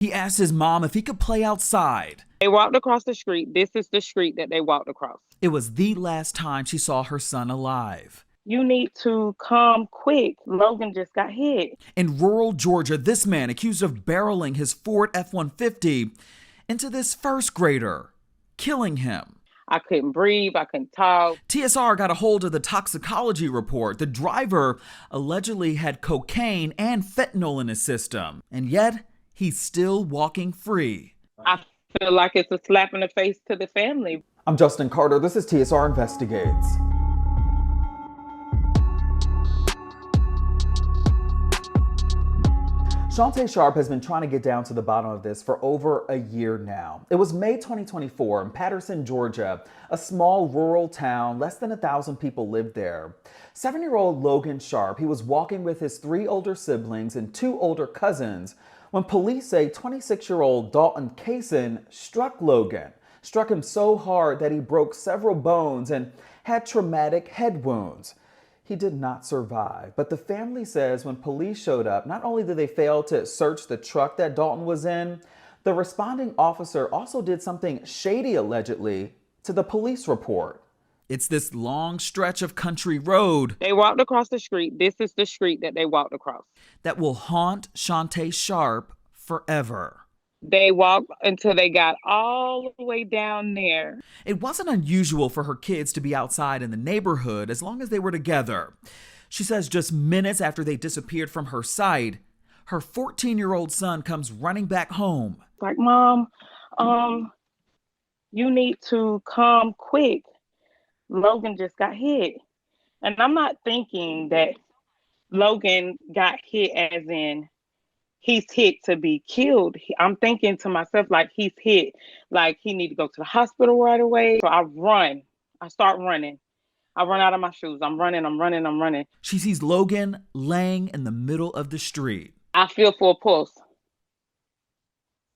He asked his mom if he could play outside. They walked across the street. This is the street that they walked across. It was the last time she saw her son alive. You need to come quick. Logan just got hit. In rural Georgia, this man accused of barreling his Ford F-150 into this first grader, killing him. I couldn't breathe. I couldn't talk. TSR got a hold of the toxicology report. The driver allegedly had cocaine and fentanyl in his system, and yet he's still walking free. I feel like it's a slap in the face to the family. I'm Justin Carter. This is TSR Investigates. Shaunte Sharpe has been trying to get down to the bottom of this for over a year now. It was May 2024 in Patterson, Georgia, a small rural town. Less than 1,000 people lived there. 7-year-old Logan Sharpe, he was walking with his 3 older siblings and 2 older cousins when police say 26-year-old Dalton Cason struck Logan, struck him so hard that he broke several bones and had traumatic head wounds. He did not survive, but the family says when police showed up, not only did they fail to search the truck that Dalton was in, the responding officer also did something shady, allegedly, to the police report. It's this long stretch of country road. They walked across the street. This is the street that they walked across. That will haunt Shaunte Sharpe forever. They walked until they got all the way down there. It wasn't unusual for her kids to be outside in the neighborhood as long as they were together. She says just minutes after they disappeared from her sight, her 14-year-old son comes running back home. Like, Mom, you need to come quick. Logan just got hit. And I'm not thinking that Logan got hit as in he's hit to be killed. I'm thinking to myself, like, he's hit, like he need to go to the hospital right away. So I start running. I run out of my shoes. I'm running. She sees Logan laying in the middle of the street. I feel for a pulse.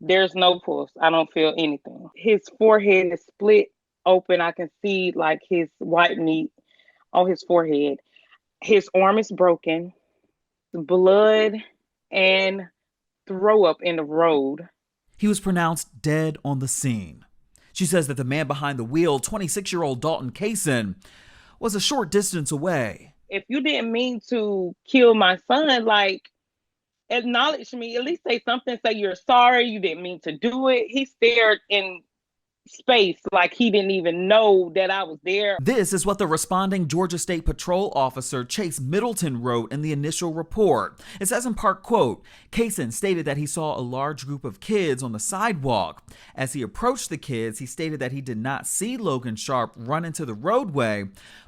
There's no pulse. I don't feel anything. His forehead is split open. I can see like his white meat on his forehead. His arm is broken. Blood and throw up in the road. He was pronounced dead on the scene. She says that the man behind the wheel, 26-year-old Dalton Cason, was a short distance away. If you didn't mean to kill my son, like, acknowledge me, at least say something, say you're sorry, you didn't mean to do it. He stared in space like he didn't even know that I was there. This is what the responding Georgia State Patrol officer Chase Middleton wrote in the initial report. It says in part, quote, Cason stated that he saw a large group of kids on the sidewalk. As he approached the kids, he stated that he did not see Logan Sharpe run into the roadway,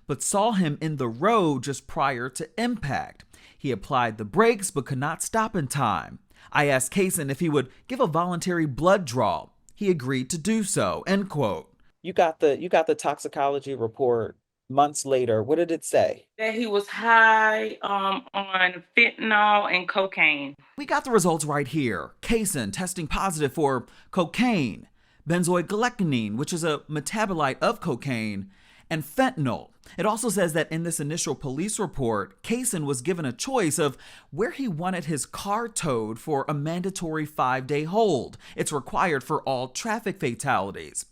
but saw him in the road just prior to impact. He applied the brakes but could not stop in time. I asked Cason if he would give a voluntary blood draw. He agreed to do so, end quote. You got the toxicology report months later. What did it say? That he was high on fentanyl and cocaine. We got the results right here. Cason testing positive for cocaine, benzoyl, which is a metabolite of cocaine, and fentanyl. It also says that in this initial police report, Cason was given a choice of where he wanted his car towed for a mandatory 5-day hold. It's required for all traffic fatalities.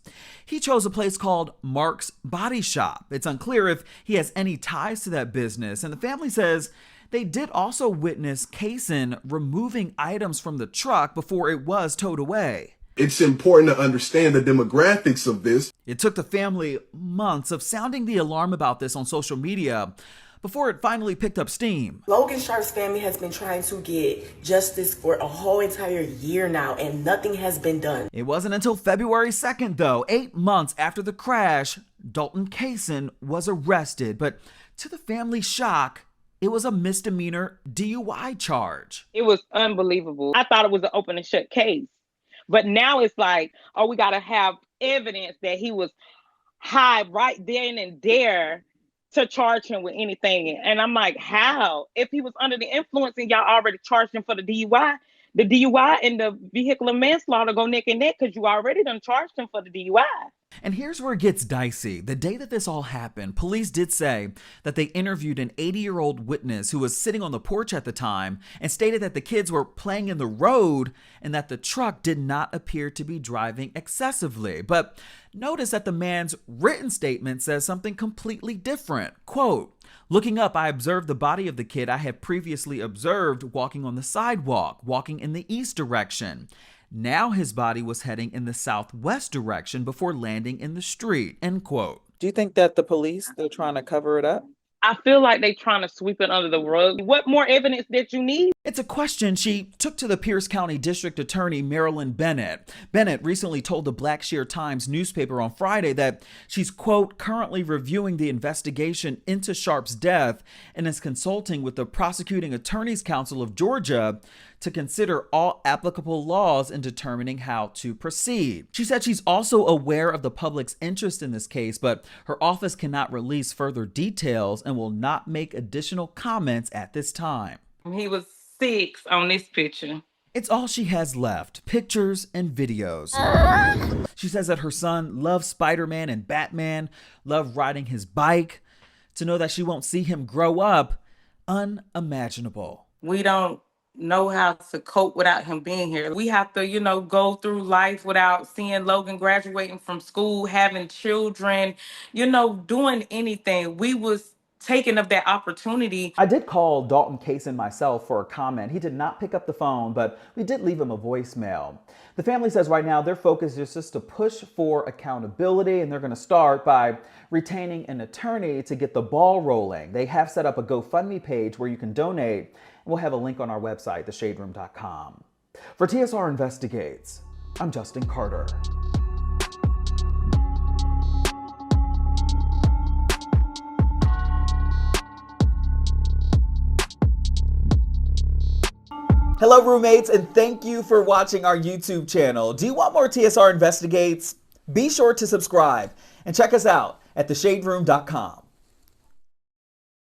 He chose a place called Mark's Body Shop. It's unclear if he has any ties to that business, and the family says they did also witness Cason removing items from the truck before it was towed away. It's important to understand the demographics of this. It took the family months of sounding the alarm about this on social media before it finally picked up steam. Logan Sharpe's family has been trying to get justice for a whole entire year now, and nothing has been done. It wasn't until February 2nd, though, 8 months after the crash, Dalton Cason was arrested. But to the family's shock, it was a misdemeanor DUI charge. It was unbelievable. I thought it was an open and shut case. But now it's like, oh, we got to have evidence that he was high right then and there to charge him with anything. And I'm like, how? If he was under the influence and y'all already charged him for the DUI and the vehicular manslaughter go neck and neck because you already done charged him for the DUI. And here's where it gets dicey. The day that this all happened, police did say that they interviewed an 80-year-old witness who was sitting on the porch at the time and stated that the kids were playing in the road and that the truck did not appear to be driving excessively. But notice that the man's written statement says something completely different. Quote, "Looking up, I observed the body of the kid I had previously observed walking on the sidewalk, walking in the east direction. Now his body was heading in the southwest direction before landing in the street," end quote. Do you think that the police, they're trying to cover it up? I feel like they're trying to sweep it under the rug. What more evidence that you need? It's a question she took to the Pierce County District Attorney Marilyn Bennett. Bennett recently told the Blackshear Times newspaper on Friday that she's, quote, "currently reviewing the investigation into Sharpe's death and is consulting with the Prosecuting Attorneys Council of Georgia to consider all applicable laws in determining how to proceed." She said she's also aware of the public's interest in this case, but her office cannot release further details and will not make additional comments at this time. He was 6 on this picture. It's all she has left, pictures and videos. She says that her son loves Spider-Man and Batman, loved riding his bike. To know that she won't see him grow up, unimaginable. We don't know how to cope without him being here. We have to, go through life without seeing Logan graduating from school, having children, doing anything. We was taking of that opportunity. I did call Dalton Cason myself for a comment. He did not pick up the phone, but we did leave him a voicemail. The family says right now their focus is just to push for accountability, and they're going to start by retaining an attorney to get the ball rolling. They have set up a GoFundMe page where you can donate, and we'll have a link on our website, theshaderoom.com. For TSR Investigates, I'm Justin Carter. Hello, roommates, and thank you for watching our YouTube channel. Do you want more TSR Investigates? Be sure to subscribe and check us out at theshaderoom.com.